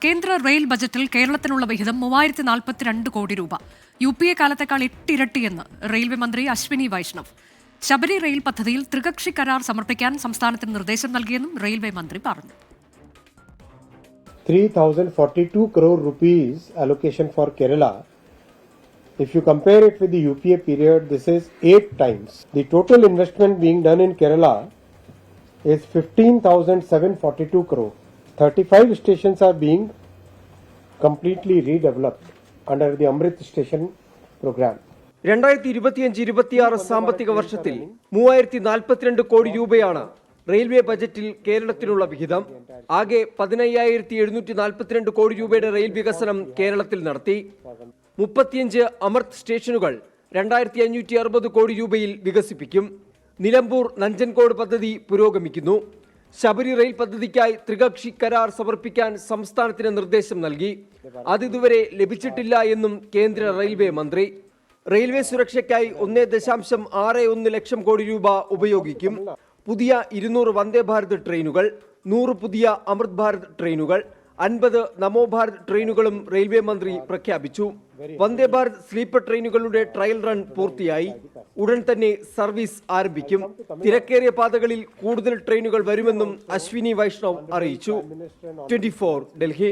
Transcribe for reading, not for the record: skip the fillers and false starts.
കേന്ദ്ര റെയിൽ ബജറ്റിൽ കേരളത്തിനുള്ള വിഹിതം 3042 കോടി രൂപ. UPA കാലത്തേക്കാൾ 8 ഇരട്ടിയെന്ന് റെയിൽവേ മന്ത്രി അശ്വിനി വൈഷ്ണവ്. ശബരി റെയിൽ പദ്ധതിയിൽ ത്രികക്ഷി കരാർ സമർപ്പിക്കാൻ സംസ്ഥാനത്തിന് നിർദ്ദേശം നൽകിയെന്നും റെയിൽവേ മന്ത്രി പറഞ്ഞു. 3042 crore rupees allocation for Kerala. If you compare it with the UPA period, this is 8 times. The total investment being done in Kerala is 15,742 crore. 35 stations are being completely redeveloped under the Amrit Station program. 2025-26 സാമ്പത്തിക വർഷത്തിൽ 3042 കോടി രൂപയാണ് railway ബജറ്റിൽ കേരളത്തിനുള്ള വിഹിതം. ആകെ 15,742 കോടി രൂപയുടെ rail വികസനം കേരളത്തിൽ നടത്തി. 35 അമൃത് സ്റ്റേഷനുകൾ 2,560 കോടി രൂപയിൽ വികസിപ്പിക്കും. നിലമ്പൂർ നഞ്ചൻകോട് പദ്ധതി പുരോഗമിക്കുന്നു. ശബരി റെയിൽ പദ്ധതിക്കായി ത്രികക്ഷി കരാർ സമർപ്പിക്കാൻ സംസ്ഥാനത്തിന് നിർദ്ദേശം നൽകി. അതിതുവരെ ലഭിച്ചിട്ടില്ല എന്നും കേന്ദ്ര റെയിൽവേ മന്ത്രി. റെയിൽവേ സുരക്ഷയ്ക്കായി 1.61 ലക്ഷം കോടി രൂപ ഉപയോഗിക്കും. പുതിയ 200 വന്ദേ ഭാരത് ട്രെയിനുകൾ, 100 പുതിയ അമൃത് ഭാരത് ട്രെയിനുകൾ, 50 നമോ ഭാരത് ട്രെയിനുകളും റെയിൽവേ മന്ത്രി പ്രഖ്യാപിച്ചു. വന്ദേ ഭാരത് സ്ലീപ്പർ ട്രെയിനുകളുടെ ട്രയൽ റൺ പൂർത്തിയായി. ഉടൻ തന്നെ സർവീസ് ആരംഭിക്കും. തിരക്കേറിയ പാതകളിൽ കൂടുതൽ ട്രെയിനുകൾ വരുമെന്നും അശ്വിനി വൈഷ്ണവ് അറിയിച്ചു. 24 ഡൽഹി.